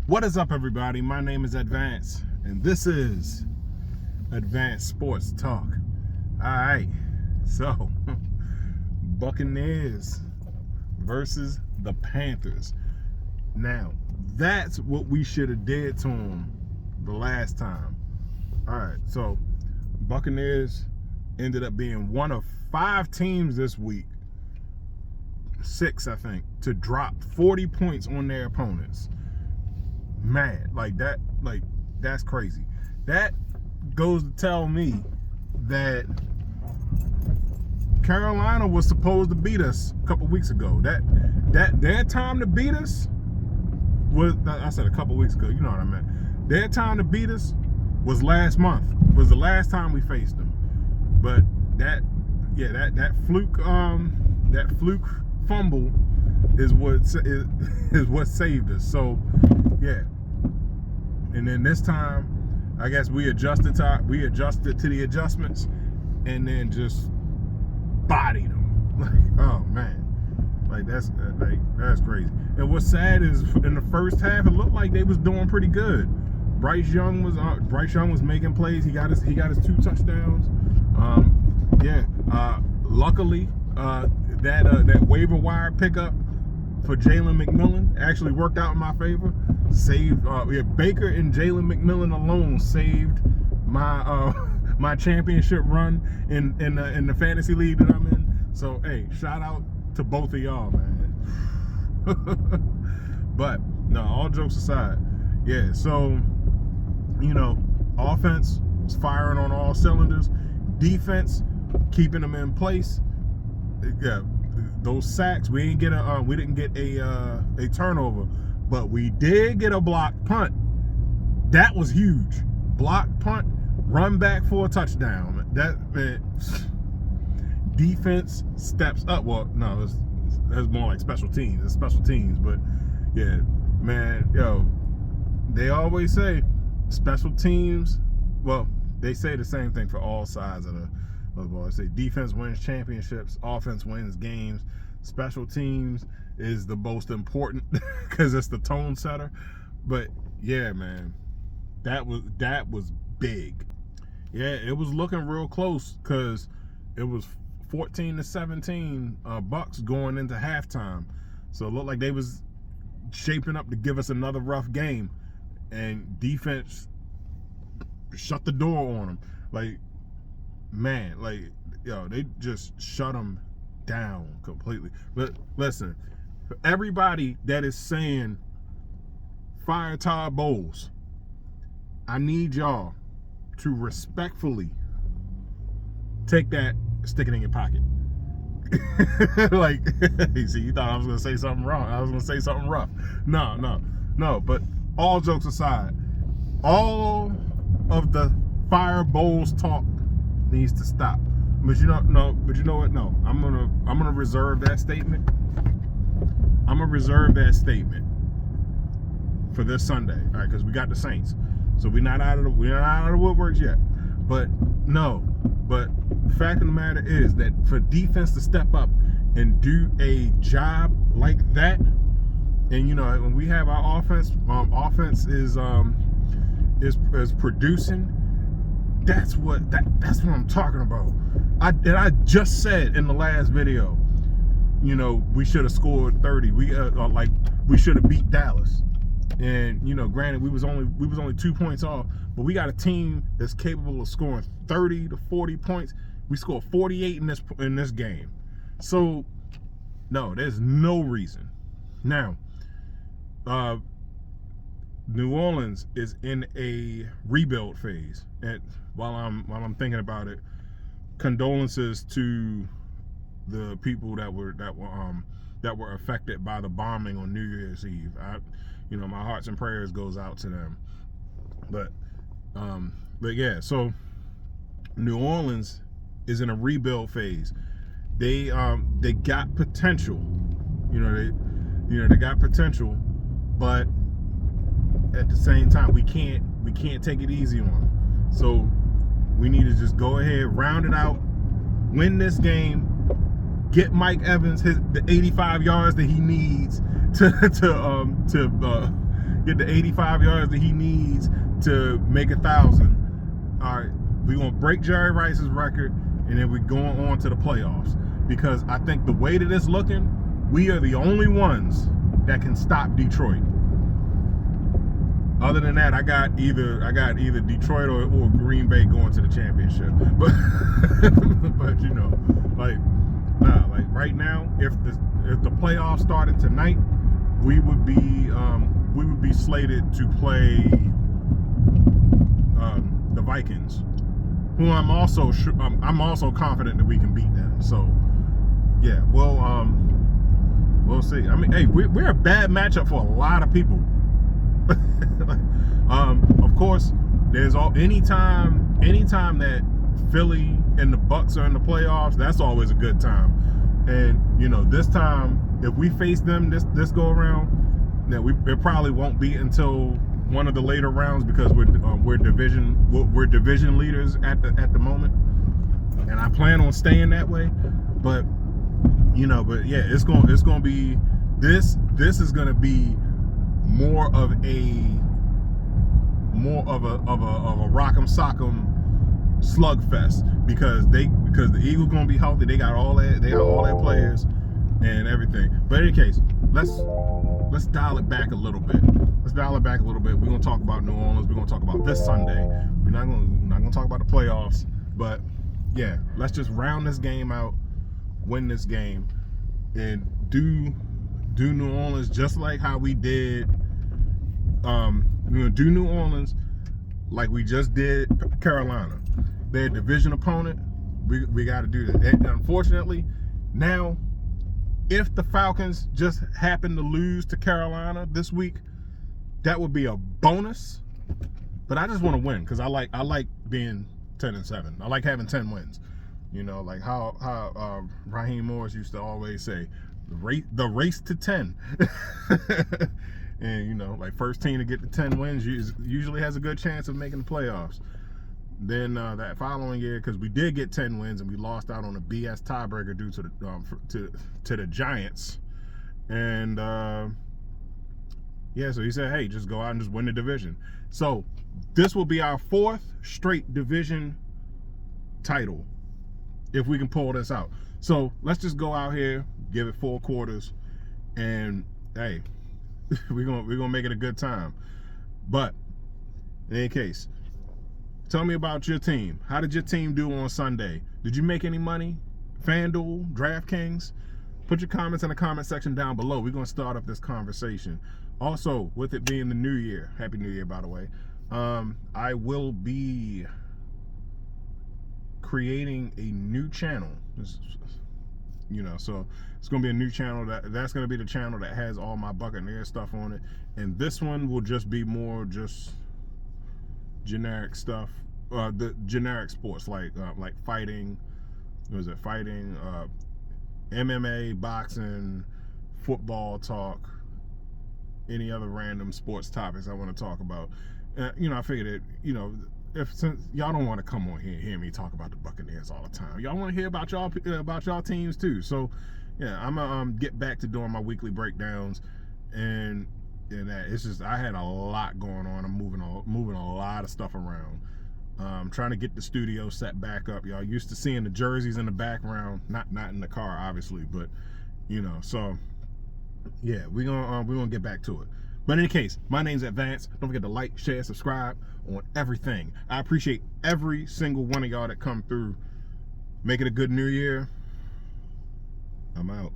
What is up, everybody? My name is Advance, and this is Advanced Sports Talk. All right, so Buccaneers versus the Panthers. Now, that's what we should have did to them the last time. All right, so Buccaneers ended up being one of 5 teams this week, 6 I think, to drop 40 points on their opponents. Man, that's crazy. That goes to tell me that Carolina was supposed to beat us a couple weeks ago. That their time to beat us was, I said a couple weeks ago, you know what I meant. Their time to beat us was last month. Was the last time we faced them. But that fluke fumble is what saved us. So yeah. And then this time, I guess we adjusted to the adjustments, and then just bodied them. Like, oh man, that's crazy. And what's sad is in the first half, it looked like they was doing pretty good. Bryce Young was making plays. He got his 2 touchdowns. Luckily, that waiver wire pickup for Jalen McMillan actually worked out in my favor. Saved Baker and Jalen McMillan alone saved my my championship run in the fantasy league that I'm in. So hey, shout out to both of y'all, man. But no, all jokes aside, yeah. So offense is firing on all cylinders. Defense keeping them in place. Yeah. Those sacks, we didn't get a turnover, but we did get a blocked punt. That was huge. Blocked punt, run back for a touchdown. That, man, defense steps up. Well, no, it's more like special teams. It's special teams, but yeah, man, they always say special teams. Well, they say the same thing for all sides of the ball. I say defense wins championships, offense wins games. Special teams is the most important because it's the tone setter. But yeah, man, that was big. Yeah, it was looking real close because it was 14-17 Bucks going into halftime. So it looked like they was shaping up to give us another rough game, and defense shut the door on them. Man, they just shut them down completely. But listen, for everybody that is saying fire Todd Bowles, I need y'all to respectfully take that, stick it in your pocket. You see, you thought I was gonna say something wrong. I was gonna say something rough. No. But all jokes aside, all of the fire Bowles talk needs to stop. But you know what? No, I'm gonna reserve that statement. I'm gonna reserve that statement for this Sunday, all right? Because we got the Saints, so we're not out of the woodworks yet. But the fact of the matter is that for defense to step up and do a job like that, and when we have our offense is producing. That's what I'm talking about. I just said in the last video, we should have scored 30. We should have beat Dallas. And granted, we was only 2 points off, but we got a team that's capable of scoring 30 to 40 points. We scored 48 in this game. So no, there's no reason. Now, New Orleans is in a rebuild phase, and while I'm thinking about it, condolences to the people that were affected by the bombing on New Year's Eve. My hearts and prayers goes out to them. But yeah, so New Orleans is in a rebuild phase. They got potential. They got potential, but at the same time, we can't take it easy on them. So we need to just go ahead, round it out, win this game, get Mike Evans the 85 yards that he needs to get the 85 yards that he needs to make 1,000. All right, we're gonna break Jerry Rice's record, and then we're going on to the playoffs. Because I think the way that it's looking, we are the only ones that can stop Detroit. Other than that, I got either Detroit or Green Bay going to the championship. But but you know, like right now, if the playoffs started tonight, we would be slated to play the Vikings, who I'm also confident that we can beat them. So yeah, we'll see. I mean, hey, we're a bad matchup for a lot of people. Of course, there's anytime that Philly and the Bucs are in the playoffs, that's always a good time. And you know, this time, if we face them this go around, then it probably won't be until one of the later rounds, because we're division leaders at the moment, and I plan on staying that way. But you know, yeah, it's gonna be this is gonna be more of a rock'em sock'em slugfest, because the Eagles gonna be healthy. They got all their players and everything. But in any case, let's dial it back a little bit. We're gonna talk about New Orleans. We're gonna talk about this Sunday. We're not gonna talk about the playoffs. But yeah, let's just round this game out, win this game, and do New Orleans just like how we did. We're gonna do New Orleans like we just did Carolina. Their division opponent. We got to do that. And unfortunately, now, if the Falcons just happen to lose to Carolina this week, that would be a bonus. But I just want to win, because I like being 10-7. I like having 10 wins. You know, like how Raheem Morris used to always say, the race to 10. And you know, like, first team to get to 10 wins usually has a good chance of making the playoffs. Then that following year, because we did get 10 wins and we lost out on a BS tiebreaker due to the Giants, and yeah, so he said, hey, just go out and just win the division. So this will be our 4th straight division title if we can pull this out. So let's just go out here, give it 4 quarters, and hey, we're gonna make it a good time. But in any case, tell me about your team. How did your team do on Sunday? Did you make any money? FanDuel, DraftKings? Put your comments in the comment section down below. We're going to start up this conversation. Also, with it being the new year, Happy New Year, by the way, I will be creating a new channel. You know, so it's going to be a new channel. That's going to be the channel that has all my Buccaneers stuff on it. And this one will just be more just generic stuff, the generic sports, like fighting, fighting, MMA, boxing, football talk, any other random sports topics I want to talk about. You know, I figured it, you know, since y'all don't want to come on here and hear me talk about the Buccaneers all the time, y'all want to hear about y'all teams too. So yeah, I'm gonna get back to doing my weekly breakdowns, and that it's just, I had a lot going on. I'm moving a lot of stuff around. Trying to get the studio set back up. Y'all used to seeing the jerseys in the background, not in the car obviously, but you know, so yeah, we're gonna get back to it. But in any case, my name's Advance. Don't forget to like, share, subscribe on everything. I appreciate every single one of y'all that come through. Make it a good new year. I'm out.